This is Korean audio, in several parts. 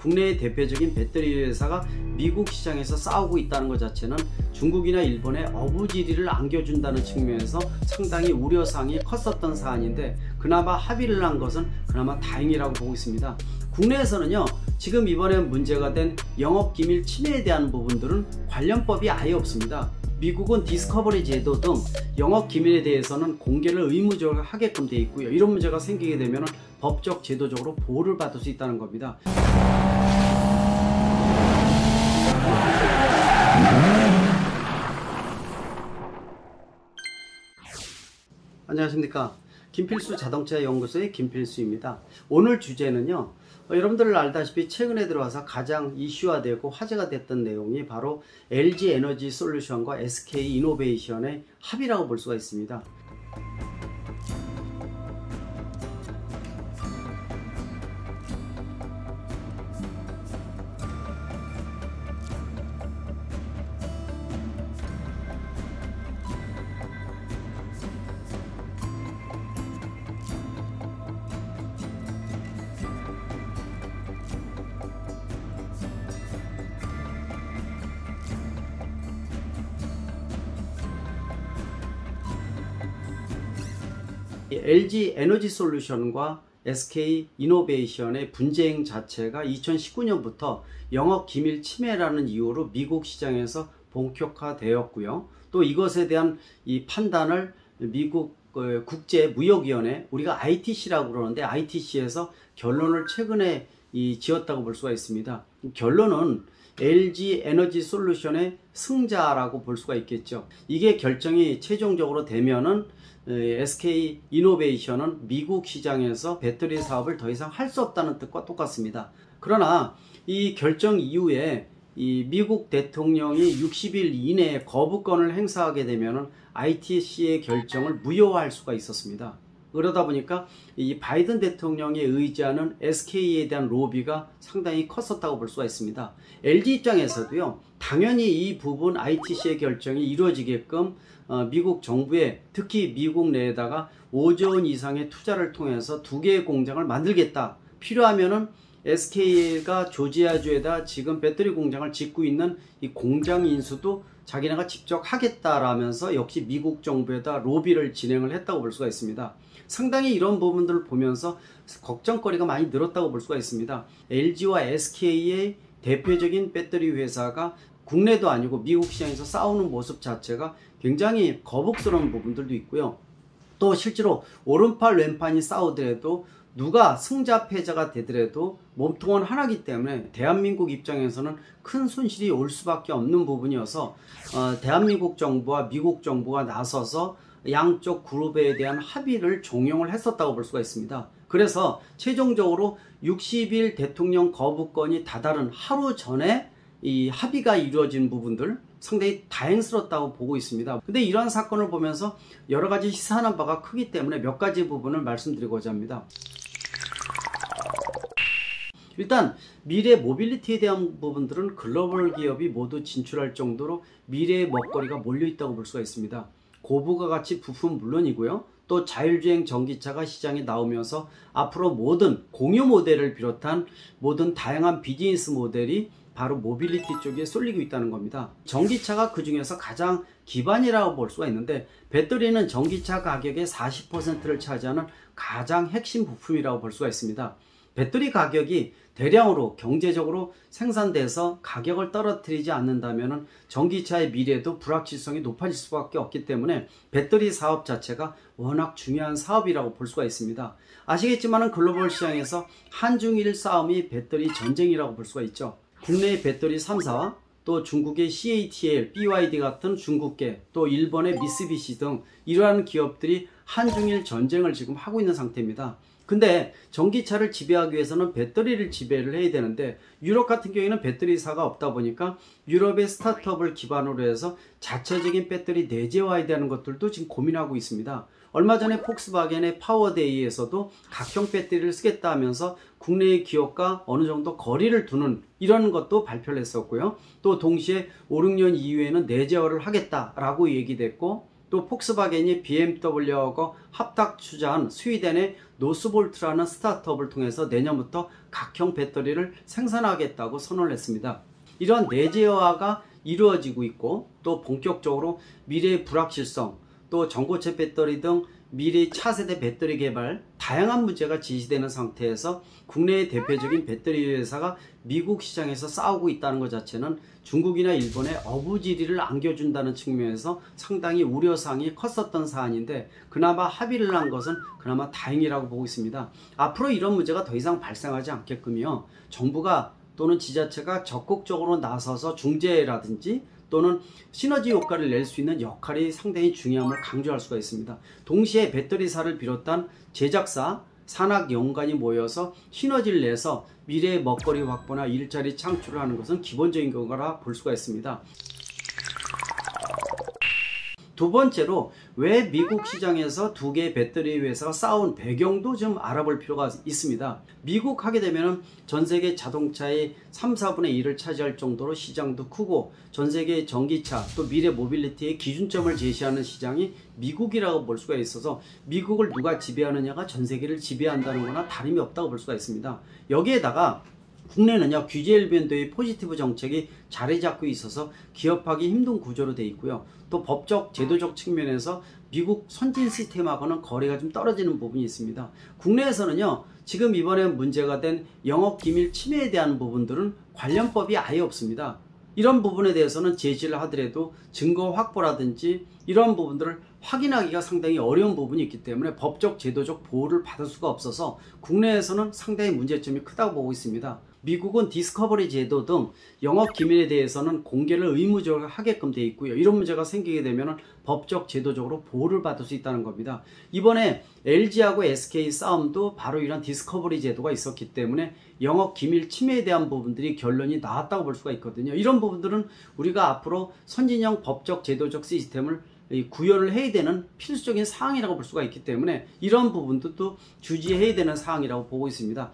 국내의 대표적인 배터리 회사가 미국 시장에서 싸우고 있다는 것 자체는 중국이나 일본의 어부지리를 안겨준다는 측면에서 상당히 우려사항이 컸었던 사안인데, 그나마 합의를 한 것은 그나마 다행이라고 보고 있습니다. 국내에서는요, 지금 이번에 문제가 된 영업기밀 침해에 대한 부분들은 관련법이 아예 없습니다. 미국은 디스커버리 제도 등 영업기밀에 대해서는 공개를 의무적으로 하게끔 되어 있고요. 이런 문제가 생기게 되면 법적 제도적으로 보호를 받을 수 있다는 겁니다. 안녕하십니까. 김필수 자동차 연구소의 김필수입니다. 오늘 주제는요, 여러분들 알다시피 최근에 들어와서 가장 이슈화되고 화제가 됐던 내용이 바로 LG 에너지 솔루션과 SK 이노베이션의 합의라고 볼 수가 있습니다. LG 에너지 솔루션과 SK 이노베이션의 분쟁 자체가 2019년부터 영업기밀 침해라는 이유로 미국 시장에서 본격화되었고요. 또 이것에 대한 이 판단을 미국 국제무역위원회, 우리가 ITC라고 그러는데 ITC에서 결론을 최근에 지었다고 볼 수가 있습니다. 결론은 LG 에너지 솔루션의 승자라고 볼 수가 있겠죠. 이게 결정이 최종적으로 되면은 SK 이노베이션은 미국 시장에서 배터리 사업을 더 이상 할 수 없다는 뜻과 똑같습니다. 그러나 이 결정 이후에 이 미국 대통령이 60일 이내에 거부권을 행사하게 되면은 ITC의 결정을 무효화할 수가 있었습니다. 그러다 보니까 이 바이든 대통령이 의지하는 SK에 대한 로비가 상당히 컸었다고 볼 수가 있습니다. LG 입장에서도요, 당연히 이 부분 ITC의 결정이 이루어지게끔 미국 정부에, 특히 미국 내에다가 5조 원 이상의 투자를 통해서 2개의 공장을 만들겠다. 필요하면은 SK가 조지아주에다 지금 배터리 공장을 짓고 있는 이 공장 인수도 자기네가 직접 하겠다라면서 역시 미국 정부에다 로비를 진행을 했다고 볼 수가 있습니다. 상당히 이런 부분들을 보면서 걱정거리가 많이 늘었다고 볼 수가 있습니다. LG와 SK의 대표적인 배터리 회사가 국내도 아니고 미국 시장에서 싸우는 모습 자체가 굉장히 거북스러운 부분들도 있고요. 또 실제로 오른팔 왼팔이 싸우더라도 누가 승자 패자가 되더라도 몸통은 하나이기 때문에 대한민국 입장에서는 큰 손실이 올 수밖에 없는 부분이어서 대한민국 정부와 미국 정부가 나서서 양쪽 그룹에 대한 합의를 종용을 했었다고 볼 수가 있습니다. 그래서 최종적으로 60일 대통령 거부권이 다다른 하루 전에 이 합의가 이루어진 부분들 상당히 다행스럽다고 보고 있습니다. 근데 이러한 사건을 보면서 여러 가지 시사하는 바가 크기 때문에 몇 가지 부분을 말씀드리고자 합니다. 일단 미래 모빌리티에 대한 부분들은 글로벌 기업이 모두 진출할 정도로 미래의 먹거리가 몰려 있다고 볼 수가 있습니다. 고부가 가치 부품 물론이고요. 또 자율주행 전기차가 시장에 나오면서 앞으로 모든 공유 모델을 비롯한 모든 다양한 비즈니스 모델이 바로 모빌리티 쪽에 쏠리고 있다는 겁니다. 전기차가 그 중에서 가장 기반이라고 볼 수가 있는데, 배터리는 전기차 가격의 40%를 차지하는 가장 핵심 부품이라고 볼 수가 있습니다. 배터리 가격이 대량으로 경제적으로 생산돼서 가격을 떨어뜨리지 않는다면 전기차의 미래도 불확실성이 높아질 수밖에 없기 때문에 배터리 사업 자체가 워낙 중요한 사업이라고 볼 수가 있습니다. 아시겠지만 글로벌 시장에서 한중일 싸움이 배터리 전쟁이라고 볼 수가 있죠. 국내의 배터리 3사와 또 중국의 CATL, BYD 같은 중국계, 또 일본의 미쓰비시 등 이러한 기업들이 한중일 전쟁을 지금 하고 있는 상태입니다. 근데 전기차를 지배하기 위해서는 배터리를 지배를 해야 되는데, 유럽 같은 경우에는 배터리사가 없다 보니까 유럽의 스타트업을 기반으로 해서 자체적인 배터리 내재화해야 되는 것들도 지금 고민하고 있습니다. 얼마 전에 폭스바겐의 파워데이에서도 각형 배터리를 쓰겠다 하면서 국내의 기업과 어느 정도 거리를 두는 이런 것도 발표를 했었고요. 또 동시에 5, 6년 이후에는 내재화를 하겠다라고 얘기됐고, 또 폭스바겐이 BMW하고 합작 투자한 스위덴의 노스볼트라는 스타트업을 통해서 내년부터 각형 배터리를 생산하겠다고 선언을 했습니다. 이런 내재화가 이루어지고 있고, 또 본격적으로 미래의 불확실성, 또 전고체 배터리 등 미래의 차세대 배터리 개발, 다양한 문제가 제시되는 상태에서 국내의 대표적인 배터리 회사가 미국 시장에서 싸우고 있다는 것 자체는 중국이나 일본에 어부지리를 안겨준다는 측면에서 상당히 우려사항이 컸었던 사안인데, 그나마 합의를 한 것은 그나마 다행이라고 보고 있습니다. 앞으로 이런 문제가 더 이상 발생하지 않게끔요, 정부가 또는 지자체가 적극적으로 나서서 중재라든지 또는 시너지 효과를 낼 수 있는 역할이 상당히 중요함을 강조할 수가 있습니다. 동시에 배터리사를 비롯한 제작사, 산학 연구관이 모여서 시너지를 내서 미래의 먹거리 확보나 일자리 창출을 하는 것은 기본적인 거라 볼 수가 있습니다. 두 번째로, 왜 미국 시장에서 두 개의 배터리 회사가 싸운 배경도 좀 알아볼 필요가 있습니다. 미국 하게 되면 전 세계 자동차의 3, 4분의 1을 차지할 정도로 시장도 크고, 전 세계 전기차 또 미래 모빌리티의 기준점을 제시하는 시장이 미국이라고 볼 수가 있어서, 미국을 누가 지배하느냐가 전 세계를 지배한다는 거나 다름이 없다고 볼 수가 있습니다. 여기에다가 국내는요, 규제 일변도의 포지티브 정책이 자리 잡고 있어서 기업하기 힘든 구조로 되어 있고요. 또 법적 제도적 측면에서 미국 선진 시스템하고는 거리가 좀 떨어지는 부분이 있습니다. 국내에서는요, 지금 이번에 문제가 된 영업기밀 침해에 대한 부분들은 관련법이 아예 없습니다. 이런 부분에 대해서는 제시를 하더라도 증거 확보라든지 이런 부분들을 확인하기가 상당히 어려운 부분이 있기 때문에 법적 제도적 보호를 받을 수가 없어서 국내에서는 상당히 문제점이 크다고 보고 있습니다. 미국은 디스커버리 제도 등 영업기밀에 대해서는 공개를 의무적으로 하게끔 되어 있고요. 이런 문제가 생기게 되면 법적 제도적으로 보호를 받을 수 있다는 겁니다. 이번에 LG하고 SK 싸움도 바로 이런 디스커버리 제도가 있었기 때문에 영업기밀 침해에 대한 부분들이 결론이 나왔다고 볼 수가 있거든요. 이런 부분들은 우리가 앞으로 선진형 법적 제도적 시스템을 구현을 해야 되는 필수적인 사항이라고 볼 수가 있기 때문에 이런 부분도 또 주지해야 되는 사항이라고 보고 있습니다.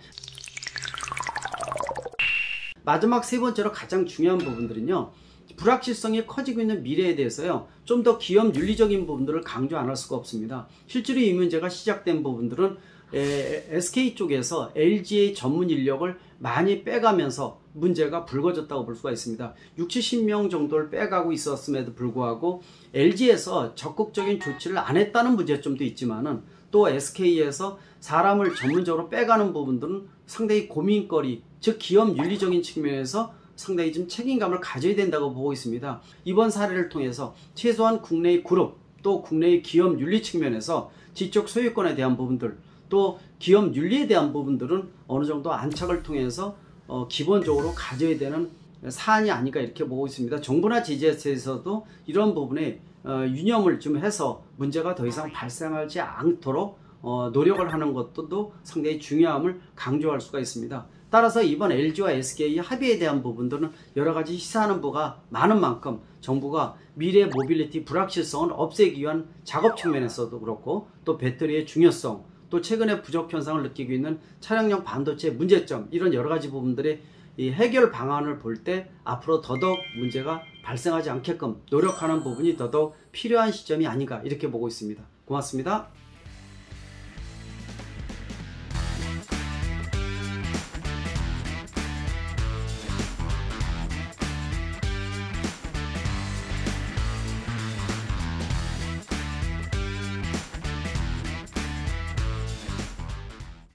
마지막 세 번째로 가장 중요한 부분들은요, 불확실성이 커지고 있는 미래에 대해서요, 좀 더 기업 윤리적인 부분들을 강조 안 할 수가 없습니다. 실제로 이 문제가 시작된 부분들은 SK 쪽에서 LG의 전문 인력을 많이 빼가면서 문제가 불거졌다고 볼 수가 있습니다. 60, 70명 정도를 빼가고 있었음에도 불구하고 LG에서 적극적인 조치를 안 했다는 문제점도 있지만은, 또 SK에서 사람을 전문적으로 빼가는 부분들은 상당히 고민거리, 즉 기업 윤리적인 측면에서 상당히 좀 책임감을 가져야 된다고 보고 있습니다. 이번 사례를 통해서 최소한 국내의 그룹, 또 국내의 기업 윤리 측면에서 지적 소유권에 대한 부분들, 또 기업 윤리에 대한 부분들은 어느 정도 안착을 통해서 기본적으로 가져야 되는 사안이 아닌가 이렇게 보고 있습니다. 정부나 지자체에서도 이런 부분에 유념을 좀 해서 문제가 더 이상 발생하지 않도록 노력을 하는 것도 상당히 중요함을 강조할 수가 있습니다. 따라서 이번 LG와 SK 합의에 대한 부분들은 여러 가지 시사하는 바가 많은 만큼 정부가 미래 모빌리티 불확실성을 없애기 위한 작업 측면에서도 그렇고, 또 배터리의 중요성, 또 최근에 부족 현상을 느끼고 있는 차량용 반도체 문제점, 이런 여러 가지 부분들의 이 해결 방안을 볼 때 앞으로 더더욱 문제가 발생하지 않게끔 노력하는 부분이 더더욱 필요한 시점이 아닌가 이렇게 보고 있습니다. 고맙습니다.